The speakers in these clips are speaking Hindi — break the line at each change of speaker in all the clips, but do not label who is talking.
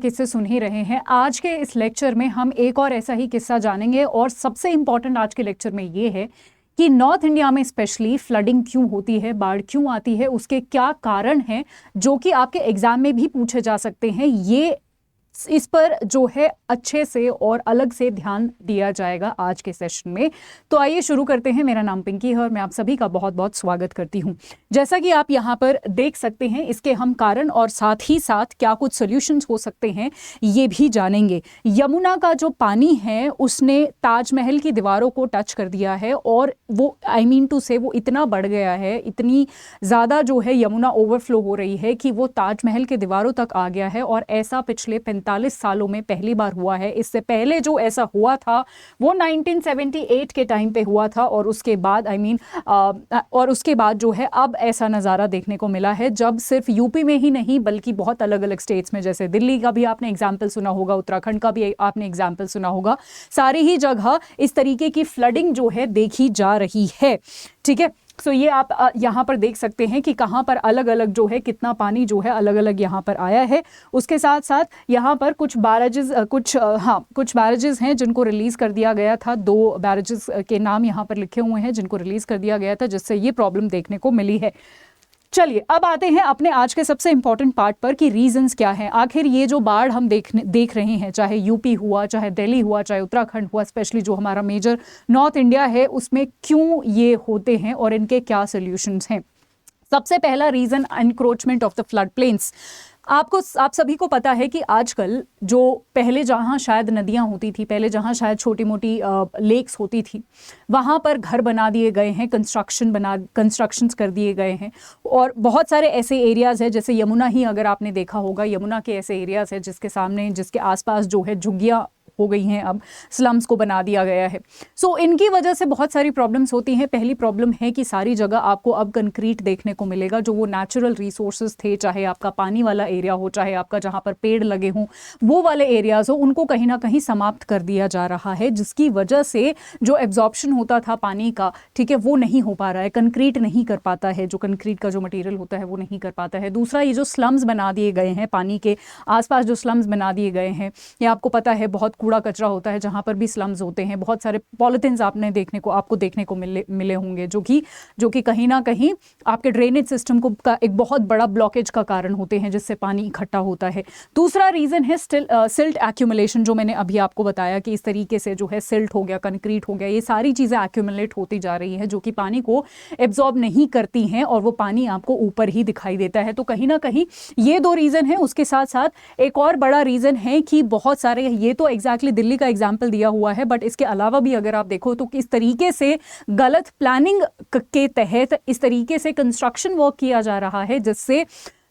किस्से सुन ही रहे हैं। आज के इस लेक्चर में हम एक और ऐसा ही किस्सा जानेंगे और सबसे इंपॉर्टेंट आज के लेक्चर में ये है कि नॉर्थ इंडिया में स्पेशली फ्लडिंग क्यों होती है, बाढ़ क्यों आती है, उसके क्या कारण हैं जो कि आपके एग्जाम में भी पूछे जा सकते हैं। ये इस पर जो है अच्छे से और अलग से ध्यान दिया जाएगा आज के सेशन में। तो आइए शुरू करते हैं। मेरा नाम पिंकी है और मैं आप सभी का बहुत बहुत स्वागत करती हूं। जैसा कि आप यहाँ पर देख सकते हैं, इसके हम कारण और साथ ही साथ क्या कुछ सॉल्यूशंस हो सकते हैं ये भी जानेंगे। यमुना का जो पानी है उसने ताजमहल की दीवारों को टच कर दिया है और वो टू से वो इतना बढ़ गया है, इतनी ज़्यादा जो है यमुना ओवरफ्लो हो रही है कि वो ताजमहल के दीवारों तक आ गया है। और ऐसा पिछले 45 सालों में पहली बार हुआ है। इससे पहले जो ऐसा हुआ था वो 1978 के टाइम पे हुआ था और उसके बाद और उसके बाद जो है अब ऐसा नज़ारा देखने को मिला है, जब सिर्फ यूपी में ही नहीं बल्कि बहुत अलग अलग स्टेट्स में, जैसे दिल्ली का भी आपने एग्जाम्पल सुना होगा, उत्तराखंड का भी आपने एग्जाम्पल सुना होगा, सारी ही जगह इस तरीके की फ्लडिंग जो है देखी जा रही है। ठीक है, सो ये आप यहाँ पर देख सकते हैं कि कहाँ पर अलग अलग जो है कितना पानी जो है अलग अलग यहाँ पर आया है। उसके साथ साथ यहाँ पर कुछ बैरेजेस हैं जिनको रिलीज़ कर दिया गया था। 2 बैरेजेस के नाम यहाँ पर लिखे हुए हैं जिनको रिलीज़ कर दिया गया था, जिससे ये प्रॉब्लम देखने को मिली है। चलिए अब आते हैं अपने आज के सबसे इंपॉर्टेंट पार्ट पर कि रीजंस क्या हैं। आखिर ये जो बाढ़ हम देख रहे हैं, चाहे यूपी हुआ, चाहे दिल्ली हुआ, चाहे उत्तराखंड हुआ, स्पेशली जो हमारा मेजर नॉर्थ इंडिया है, उसमें क्यों ये होते हैं और इनके क्या सॉल्यूशंस हैं। सबसे पहला reason encroachment of the flood plains. आप सभी को पता है कि आजकल जो पहले जहाँ शायद नदियाँ होती थी, पहले जहाँ शायद छोटी मोटी लेक्स होती थी, वहाँ पर घर बना दिए गए हैं, कंस्ट्रक्शंस कर दिए गए हैं। और बहुत सारे ऐसे एरियाज़ हैं, जैसे यमुना ही अगर आपने देखा होगा, यमुना के ऐसे एरियाज़ हैं जिसके आसपास जो है झुग्गियाँ हो गई हैं, अब स्लम्स को बना दिया गया है। सो इनकी वजह से बहुत सारी प्रॉब्लम्स होती हैं। पहली प्रॉब्लम है कि सारी जगह आपको अब कंक्रीट देखने को मिलेगा। जो वो नेचुरल रिसोर्सेज थे, चाहे आपका पानी वाला एरिया हो, चाहे आपका जहाँ पर पेड़ लगे हों, वो वाले एरियाज हो, उनको कहीं ना कहीं समाप्त कर दिया जा रहा है, जिसकी वजह से जो एब्जॉर्प्शन होता था पानी का, ठीक है, वो नहीं हो पा रहा है। कंक्रीट नहीं कर पाता है, जो कंक्रीट का जो मटीरियल होता है वो नहीं कर पाता है। दूसरा, ये जो स्लम्स बना दिए गए हैं, पानी के आसपास जो स्लम्स बना दिए गए हैं, ये आपको पता है बहुत कूड़ा कचरा होता है जहाँ पर भी स्लम्स होते हैं। बहुत सारे पॉलिथिन्स आपको देखने को मिले होंगे, जो कि कहीं ना कहीं आपके ड्रेनेज सिस्टम को का एक बहुत बड़ा ब्लॉकेज का कारण होते हैं, जिससे पानी इकट्ठा होता है। दूसरा रीजन है सिल्ट एक्यूमुलेशन, जो मैंने अभी आपको बताया कि इस तरीके से जो है सिल्ट हो गया, कंक्रीट हो गया, ये सारी चीज़ें एक्यूमुलेट होती जा रही हैं, जो कि पानी को एब्जॉर्ब नहीं करती हैं और वो पानी आपको ऊपर ही दिखाई देता है। तो कहीं ना कहीं ये 2 रीजन है। उसके साथ साथ एक और बड़ा रीजन है कि बहुत सारे, ये तो एग्जैक्टली दिल्ली का एग्जाम्पल दिया हुआ है, बट इसके अलावा भी अगर आप देखो तो किस तरीके से गलत प्लानिंग के तहत इस तरीके से कंस्ट्रक्शन वर्क किया जा रहा है, जिससे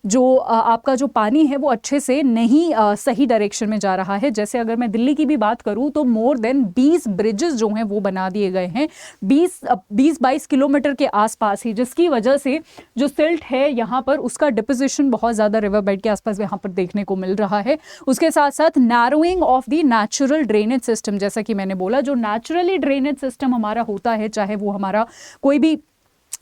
जो आपका जो पानी है वो अच्छे से नहीं सही डायरेक्शन में जा रहा है। जैसे अगर मैं दिल्ली की भी बात करूं तो मोर देन 20 ब्रिजेस जो हैं वो बना दिए गए हैं 20-22 किलोमीटर के आसपास ही, जिसकी वजह से जो सिल्ट है यहाँ पर उसका डिपोजिशन बहुत ज़्यादा रिवर बेड के आसपास यहाँ पर देखने को मिल रहा है। उसके साथ साथ narrowing of the natural drainage system, जैसा कि मैंने बोला, जो नेचुरली ड्रेनेज सिस्टम हमारा होता है, चाहे वो हमारा कोई भी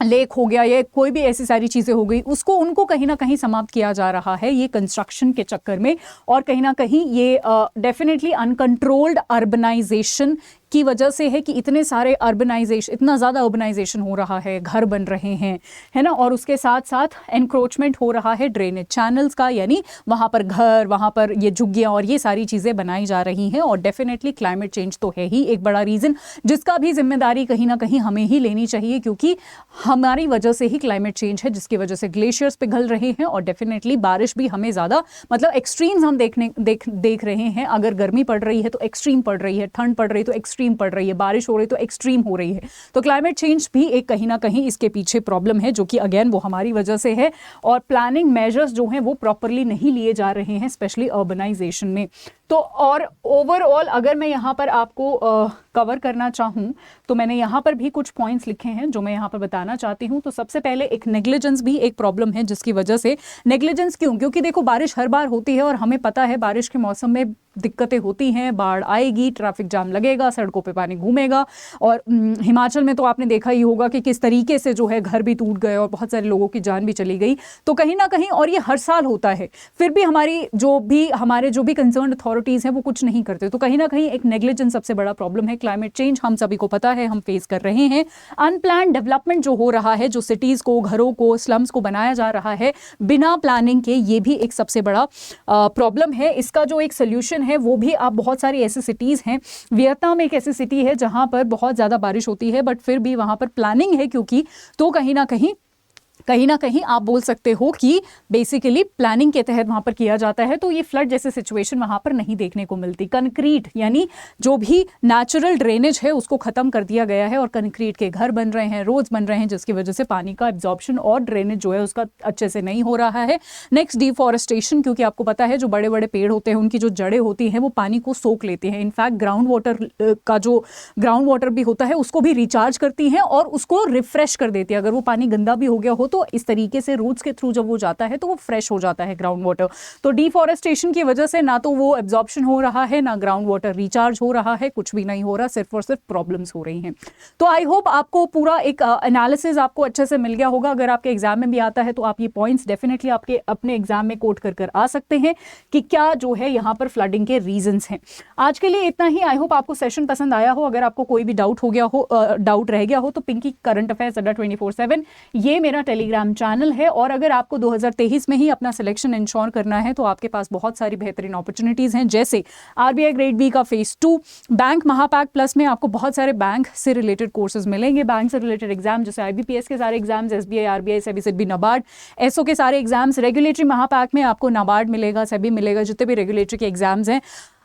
लेक हो गया या कोई भी ऐसी सारी चीज़ें हो गई, उनको कहीं ना कहीं समाप्त किया जा रहा है ये कंस्ट्रक्शन के चक्कर में। और कहीं ना कहीं ये डेफिनेटली अनकंट्रोल्ड अर्बनाइजेशन की वजह से है कि इतने सारे इतना ज़्यादा अर्बनाइजेशन हो रहा है, घर बन रहे हैं, है ना। और उसके साथ साथ एनक्रोचमेंट हो रहा है ड्रेनेज चैनल्स का, यानी वहाँ पर घर, वहाँ पर ये झुग्गियाँ और ये सारी चीज़ें बनाई जा रही हैं। और डेफिनेटली क्लाइमेट चेंज तो है ही एक बड़ा रीज़न, जिसका भी जिम्मेदारी कहीं ना कहीं हमें ही लेनी चाहिए, क्योंकि हमारी वजह से ही क्लाइमेट चेंज है, जिसकी वजह से ग्लेशियर्स पिघल रहे हैं। और डेफिनेटली बारिश भी हमें ज़्यादा, मतलब एक्सट्रीम्स हम देख रहे हैं। अगर गर्मी पड़ रही है तो एक्सट्रीम पड़ रही है, ठंड पड़ रही है तो एक्सट्रीम पड़ रही है, बारिश हो रही है तो एक्सट्रीम हो रही है। तो क्लाइमेट चेंज भी एक कहीं ना कहीं इसके पीछे प्रॉब्लम है, जो कि अगेन वो हमारी वजह से है। और प्लानिंग मेजर्स जो हैं वो प्रॉपरली नहीं लिए जा रहे हैं, स्पेशली अर्बनाइजेशन में। तो और ओवरऑल अगर मैं यहाँ पर आपको कवर करना चाहूँ तो मैंने यहाँ पर भी कुछ पॉइंट्स लिखे हैं जो मैं यहाँ पर बताना चाहती हूँ। तो सबसे पहले एक नेग्लिजेंस भी एक प्रॉब्लम है जिसकी वजह से, नेग्लिजेंस क्यों, क्योंकि देखो बारिश हर बार होती है और हमें पता है बारिश के मौसम में दिक्कतें होती हैं, बाढ़ आएगी, ट्रैफिक जाम लगेगा, सड़कों पे पानी घूमेगा। और हिमाचल में तो आपने देखा ही होगा कि किस तरीके से जो है घर भी टूट गए और बहुत सारे लोगों की जान भी चली गई। तो कहीं ना कहीं, और ये हर साल होता है, फिर भी हमारे जो भी कंसर्न अथॉरिटीज़ हैं वो कुछ नहीं करते। तो कहीं ना कहीं एक नेग्लिजेंस सबसे बड़ा प्रॉब्लम है। क्लाइमेट चेंज हम सभी को पता है, हम फेस कर रहे हैं। अनप्लान डेवलपमेंट जो हो रहा है, जो सिटीज़ को, घरों को, स्लम्स को बनाया जा रहा है बिना प्लानिंग के, ये भी एक सबसे बड़ा प्रॉब्लम है। इसका जो एक सोल्यूशन है वो भी, आप बहुत सारी ऐसी सिटीज़ हैं, वियतनाम एक ऐसी सिटी है जहां पर बहुत ज़्यादा बारिश होती है बट फिर भी वहां पर प्लानिंग है, क्योंकि तो कहीं ना कहीं आप बोल सकते हो कि बेसिकली प्लानिंग के तहत वहां पर किया जाता है। तो ये फ्लड जैसे सिचुएशन वहां पर नहीं देखने को मिलती। कंक्रीट यानी जो भी नेचुरल ड्रेनेज है उसको खत्म कर दिया गया है और कंक्रीट के घर बन रहे हैं, रोड्स बन रहे हैं, जिसकी वजह से पानी का एब्जॉर्प्शन और ड्रेनेज जो है उसका अच्छे से नहीं हो रहा है। नेक्स्ट, डिफॉरेस्टेशन, क्योंकि आपको पता है जो बड़े बड़े पेड़ होते हैं उनकी जो जड़ें होती हैं वो पानी को सोख लेती हैं। इनफैक्ट ग्राउंड वाटर भी होता है उसको भी रिचार्ज करती हैं और उसको रिफ्रेश कर देती है। अगर वो पानी गंदा भी हो गया हो तो इस तरीके से रूट्स के थ्रू जब वो जाता है तो वो फ्रेश हो जाता है ग्राउंड वाटर। तो डिफॉरेस्टेशन की वजह से ना तो वो एब्जॉर्प्शन हो रहा है, ना ग्राउंड वाटर रिचार्ज हो रहा है, कुछ भी नहीं हो रहा, सिर्फ और सिर्फ प्रॉब्लम्स हो रही हैं। तो आई होप आपको पूरा एक एनालिसिस आपको अच्छे से मिल गया होगा। अगर आपके एग्जाम में भी आता है तो आप ये पॉइंट्स डेफिनेटली आपके अपने एग्जाम में कोट कर आ सकते हैं कि क्या जो है यहाँ पर फ्लडिंग के रीजंस हैं। आज के लिए इतना ही। आई होप आपको सेशन पसंद आया हो। अगर आपको कोई भी डाउट रह गया हो तो पिंकी करंट अफेयर्स 24/7 ये मेरा टेलीग्राम चैनल है। और अगर आपको 2023 में ही अपना सिलेक्शन इंश्योर करना है तो आपके पास बहुत सारी बेहतरीन अपॉर्चुनिटीज हैं, जैसे आरबीआई ग्रेड बी का फेज 2, बैंक महापैक प्लस में आपको बहुत सारे बैंक से रिलेटेड कोर्सेज मिलेंगे, बैंक से रिलेटेड एग्जाम जैसे आईबीपीएस के सारे exams, SBI, RBI, SEBI, SIDBI, NABARD, SO के सारे एग्जाम्स। रेगुलेटरी महापैक में आपको नाबार्ड मिलेगा, सेबी मिलेगा, जितने भी रेगुलेटरी के एग्जाम्स हैं।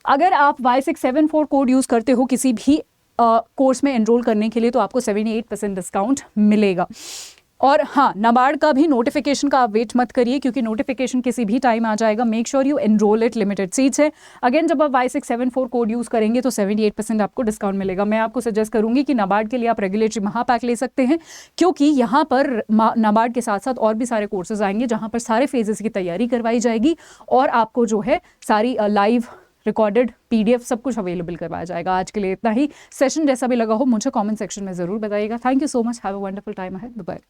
अगर आप Y674 कोड यूज करते हो किसी भी कोर्स में एनरोल करने के लिए तो आपको 78% डिस्काउंट मिलेगा। और हाँ, नाबार्ड का भी नोटिफिकेशन का आप वेट मत करिए, क्योंकि नोटिफिकेशन किसी भी टाइम आ जाएगा। Make sure you enrol it, limited seats है। अगेन, जब आप Y674 कोड यूज़ करेंगे तो 78% आपको डिस्काउंट मिलेगा। मैं आपको सजेस्ट करूंगी कि नाबार्ड के लिए आप रेगुलेटरी महापैक ले सकते हैं, क्योंकि यहाँ पर नाबार्ड के साथ साथ और भी सारे कोर्सेज आएंगे जहाँ पर सारे फेजेस की तैयारी करवाई जाएगी और आपको जो है सारी लाइव रिकॉर्डेड PDF सब कुछ अवेलेबल करवाया जाएगा। आज के लिए इतना ही। सेशन जैसा भी लगा हो मुझे कमेंट सेक्शन में ज़रूर बताइएगा। Thank you so much. Have a wonderful time ahead. Bye bye.